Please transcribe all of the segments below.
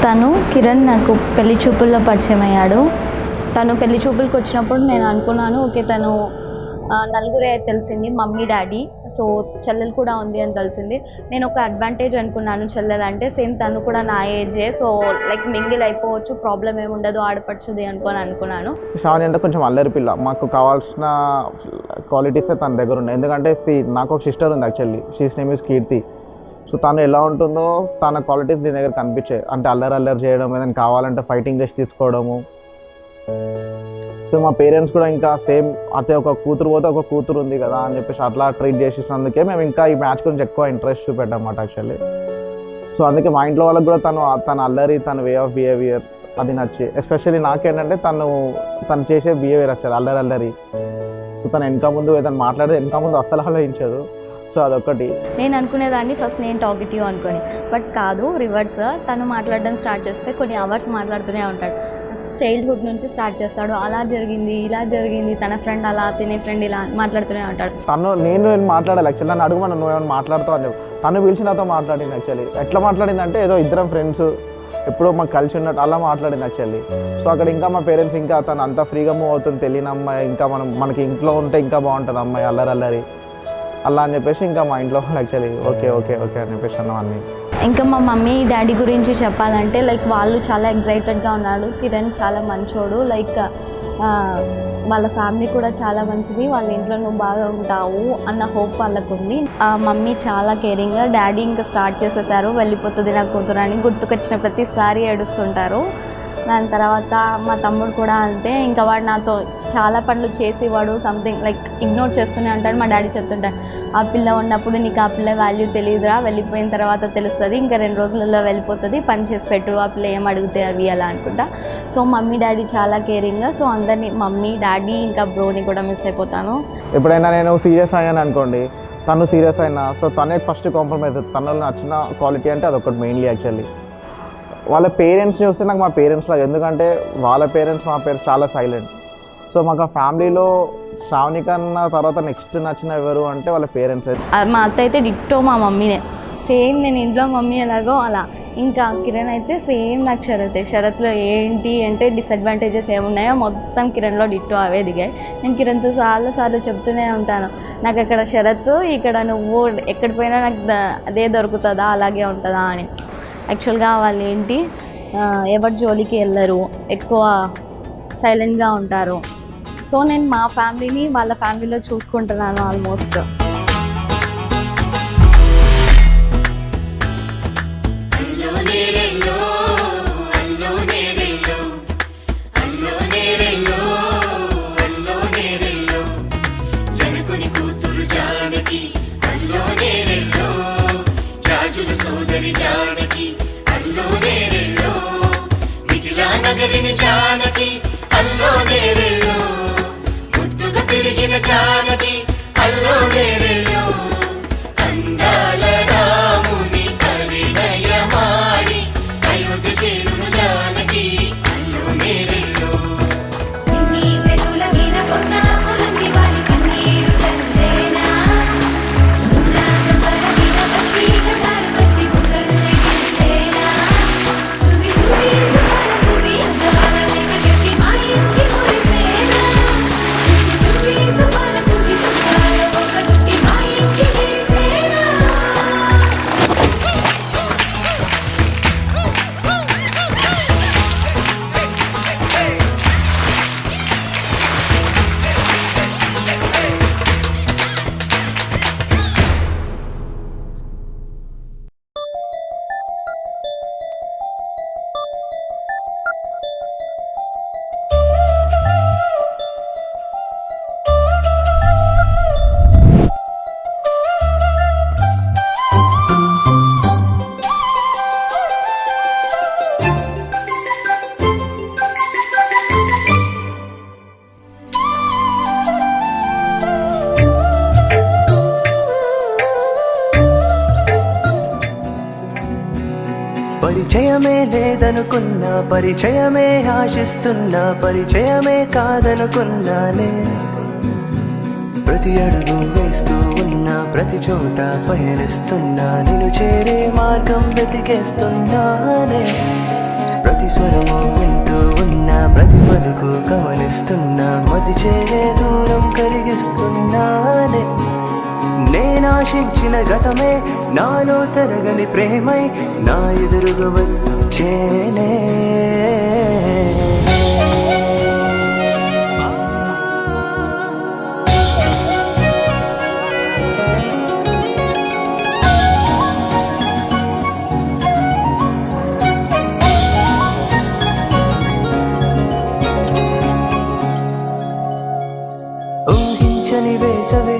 తను కిరణ్ నాకు పెళ్లి చూపుల్లో పరిచయం అయ్యాడు. తను పెళ్లి చూపులకు వచ్చినప్పుడు నేను అనుకున్నాను ఓకే తను నలుగురే తెలిసింది, మమ్మీ డాడీ, సో చెల్లెలు కూడా ఉంది అని తెలిసింది. నేను ఒక అడ్వాంటేజ్ అనుకున్నాను చెల్లెలు అంటే, సేమ్ తను కూడా నా ఏజే, సో లైక్ మింగిల్ అయిపోవచ్చు, ప్రాబ్లం ఏమి ఉండదు ఆడపడుచుది అనుకున్నాను. శ్రావణి అంటే కొంచెం అల్లరి పిల్ల, మాకు కావాల్సిన క్వాలిటీస్ తన దగ్గర ఉన్నాయి. ఎందుకంటే నాకు ఒక సిస్టర్ ఉంది actually, she's name is Keerthi. So తను ఎలా ఉంటుందో తన క్వాలిటీస్ దీని దగ్గర కనిపించాయి. అంటే అల్లరి చేయడం, ఏదైనా కావాలంటే ఫైటింగ్ చేసి తీసుకోవడము. సో మా పేరెంట్స్ కూడా ఇంకా సేమ్ అతే ఒక కూతురు పోతే ఒక కూతురు ఉంది కదా అని చెప్పేసి అట్లా ట్రీట్ చేసేసినందుకే మేము ఇంకా ఈ మ్యాచ్ గురించి ఎక్కువ ఇంట్రెస్ట్ చూపెట్టామన్నమాట యాక్చువల్లీ. సో అందుకే మా ఇంట్లో వాళ్ళకి కూడా తన అల్లరి, తన వే ఆఫ్ బిహేవియర్ అది నచ్చి, ఎస్పెషల్లీ నాకేంటంటే తను చేసే బిహేవియర్ వచ్చారు అల్లరి. సో తను వెనక ముందు ఏదైనా మాట్లాడితే వెనక ముందు అస్సలు ఆలోచించదు. సో అదొకటి. నేను అనుకునేదాన్ని ఫస్ట్ నేను టాకెటివ్ అనుకొని, బట్ కాదు, రివర్స్. తను మాట్లాడడం స్టార్ట్ చేస్తే కొన్ని అవర్స్ మాట్లాడుతూనే ఉంటాడు. చైల్డ్హుడ్ నుంచి స్టార్ట్ చేస్తాడు, అలా జరిగింది ఇలా జరిగింది, తన ఫ్రెండ్ అలా, తినే ఫ్రెండ్ ఇలా మాట్లాడుతూనే ఉంటాడు. నేను మాట్లాడాలి యాక్చువల్లీ, నన్ను అడుగుమని నువ్వు ఏమైనా మాట్లాడుతావు అని చెప్పి తను పిలిచి నాతో మాట్లాడింది యాక్చువల్లీ. ఎట్లా మాట్లాడింది అంటే ఏదో ఇద్దరం ఫ్రెండ్స్ ఎప్పుడో మాకు కలిసి ఉన్నట్టు అలా మాట్లాడింది యాక్చువల్లీ. సో అక్కడ ఇంకా మా పేరెంట్స్ ఇంకా తను అంత ఫ్రీగా మూవ్ అవుతుంది, తెలియని అమ్మాయి, ఇంకా మనకి ఇంట్లో ఉంటే ఇంకా బాగుంటుంది అమ్మాయి అల్లరి అలా అని చెప్పేసి ఇంకా మా ఇంట్లో యాక్చువల్లీ ఓకే అని చెప్పేసి అన్నాం అన్నీ. ఇంకా మా మమ్మీ డాడీ గురించి చెప్పాలంటే లైక్ వాళ్ళు చాలా ఎగ్జైటెడ్గా ఉన్నాడు. కిరణ్ చాలా మంచోడు, లైక్ వాళ్ళ ఫ్యామిలీ కూడా చాలా మంచిది, వాళ్ళ ఇంట్లో నువ్వు బాగా ఉంటావు అన్న హోప్ వాళ్ళకు ఉంది. మమ్మీ చాలా కేరింగ్గా, డాడీ ఇంకా స్టార్ట్ చేసేసారు వెళ్ళిపోతుంది నా కూతురు అని, గుర్తుకొచ్చిన ప్రతిసారి ఏడుస్తుంటారు. దాని తర్వాత మా తమ్ముడు కూడా అంతే, ఇంకా వాడు నాతో చాలా పనులు చేసేవాడు, సంథింగ్ లైక్ ఇగ్నోర్ చేస్తూనే ఉంటాడు. మా డాడీ చెప్తుంటాడు, ఆ పిల్ల ఉన్నప్పుడు నీకు ఆ పిల్ల వాల్యూ తెలియదురా, వెళ్ళిపోయిన తర్వాత తెలుస్తుంది, ఇంకా 2 రోజులలో వెళ్ళిపోతుంది, పని చేసి పెట్టు, ఆ పిల్ల ఏం అడిగితే అవి అలా అనుకుంటా. సో మమ్మీ డాడీ చాలా కేరింగ్గా, సో అందరినీ మమ్మీ డాడీ ఇంకా బ్రోని కూడా మిస్ అయిపోతాను. ఎప్పుడైనా నేను సీరియస్ అయ్యాను అనుకోండి, తను సీరియస్ అయినా, సో తనే ఫస్ట్ కాంప్రమైజ్. తనలో నచ్చిన క్వాలిటీ అంటే అదొకటి మెయిన్లీ యాక్చువల్లీ. వాళ్ళ పేరెంట్స్ చూస్తే నాకు మా పేరెంట్స్ లాగా, ఎందుకంటే వాళ్ళ పేరెంట్స్ మా పేరెంట్స్ చాలా సైలెంట్. సో మాకు ఆ ఫ్యామిలీలో శ్రావణి కన్నా తర్వాత నెక్స్ట్ నచ్చిన ఎవరు అంటే వాళ్ళ పేరెంట్స్. మా అత్త అయితే డిట్టో మా మమ్మీనే, సేమ్ నేను ఇంట్లో మమ్మీ ఎలాగో అలా. ఇంకా కిరణ్ అయితే సేమ్ నాకు షరత్లో ఏంటి అంటే డిసడ్వాంటేజెస్ ఏమున్నాయో మొత్తం కిరణ్లో డిట్టో అవే దిగాయి. నేను కిరణ్తో చాలాసార్లు చెప్తూనే ఉంటాను, నాకు అక్కడ షరత్, ఇక్కడ నువ్వు ఎక్కడ పోయినా నాకు అదే దొరుకుతుందా, అలాగే ఉంటుందా అని. యాక్చువల్గా వాళ్ళు ఏంటి ఎవరి జోలికి వెళ్ళరు, ఎక్కువ సైలెంట్గా ఉంటారు. సో నేను మా ఫ్యామిలీని వాళ్ళ ఫ్యామిలీలో చూసుకుంటున్నాను ఆల్మోస్ట్. సోదరి జానకి అల్లో నేరెళ్ళో, మిథిలా నగరిని జానకి అల్లో నేరెళ్ళో, ముద్దుగా తిరిగిన జానకి అల్లో నేరెళ్ళో, అందాల రాముని పరిణయమాడి అయోధ్య చేరును జానకి అల్లో నేరెళ్ళో. పరిచయమే లేదనుకున్నా, పరిచయమే ఆశిస్తున్నా, పరిచయమే కాదనుకున్నానే. ప్రతి అడుగు వేస్తూ ఉన్నా, ప్రతి చోట పయనిస్తున్నా, నిన్ను చేరే మార్గం వెతికేస్తున్నానే. ప్రతి స్వరము వింటూ ఉన్నా, ప్రతి పలుకు గమనిస్తున్నా, మది చేరే దూరం కరిగిస్తున్నానే. నేనాశించిన గతమే నాలో తరగని ప్రేమై నా ఎదురుగా వచ్చేనే. ఊహించని వేసవే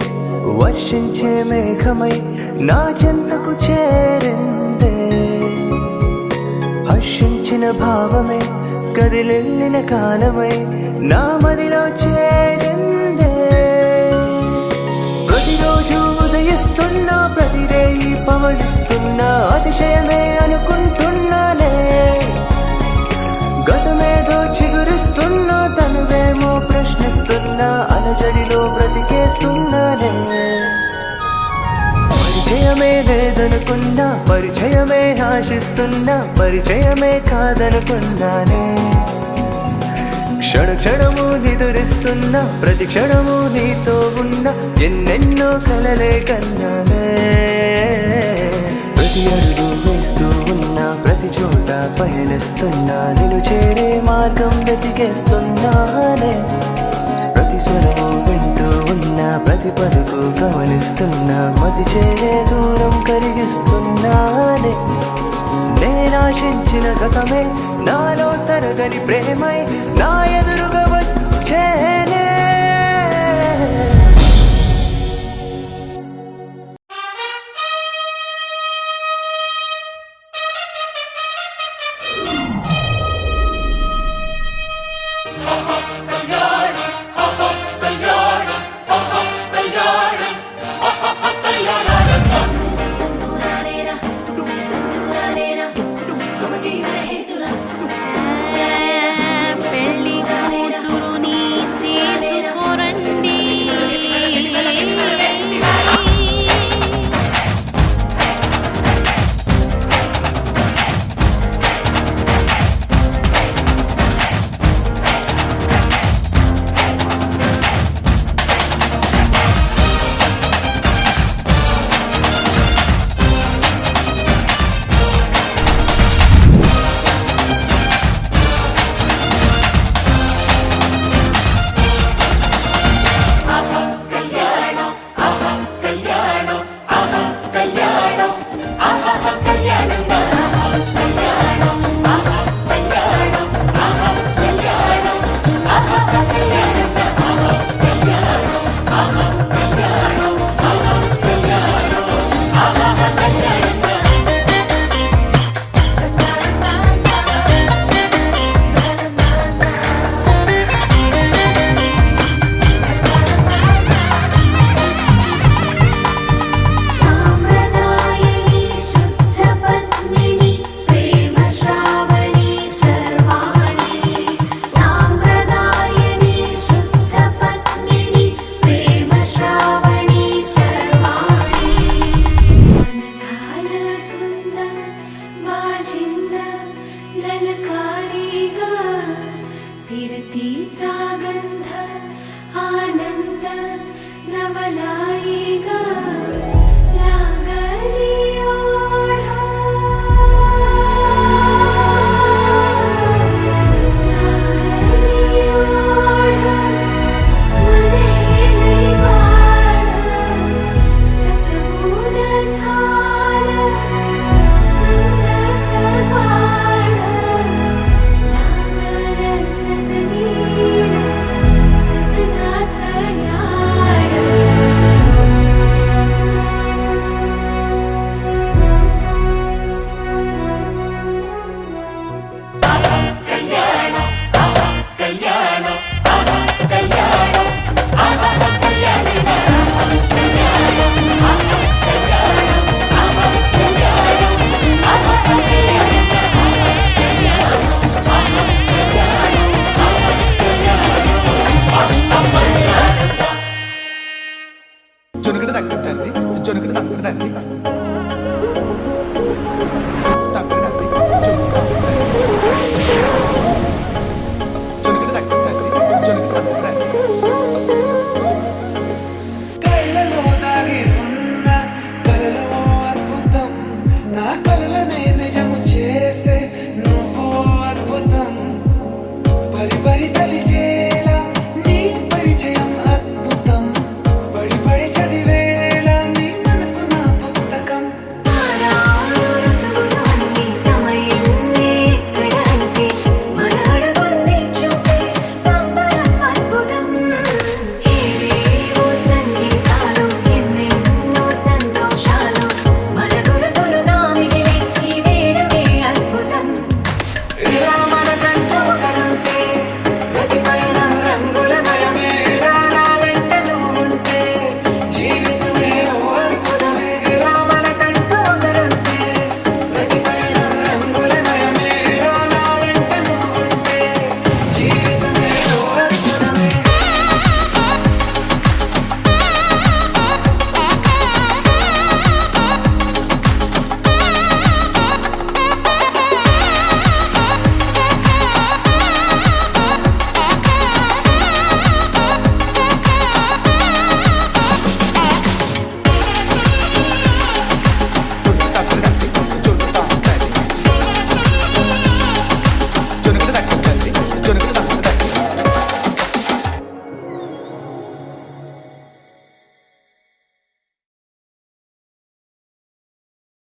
వర్షించే మేఘమై నా చెంతకు చేరిందే. హర్షించిన భావమే కదిలెళ్ళిన కాలమై నా మదిలో చేరిందే. ప్రతిరోజు ఉదయిస్తున్నా, ప్రతిరేయి పవళిస్తున్నా, అతిశయమే అనుకుంటున్నానే. గతమేదో చిగురిస్తున్నా, తనువేమో ప్రశ్నిస్తున్నా, అలజడిలో బ్రతికేస్తున్నానే. పరిచయమే లేదనుకున్నా, పరిచయమే ఆశిస్తున్నా, పరిచయమే కాదనుకున్నానే. క్షణ క్షణము నిదురిస్తున్నా, ప్రతి క్షణము నీతో ఉన్నా, ఎన్నెన్నో కలలే కన్నానే. ప్రతి అడుగు వేస్తూ ఉన్నా, ప్రతి చోట పయనిస్తున్నా, నిన్ను చేరే మార్గం వెతికేస్తున్నానే. ప్రతి స్వరము వింటూ ఉన్నా, ప్రతి పలుకు గమనిస్తున్నా, మది చేరే దూరం కరిగిస్తున్నానే. నేనాశించిన గతమే నాలో తరగని ప్రేమై నా ఎదురుగా వచ్చేనే. పెళ్లి కూతురుని తీసుకురండి. गंध आनंद नवलाईगा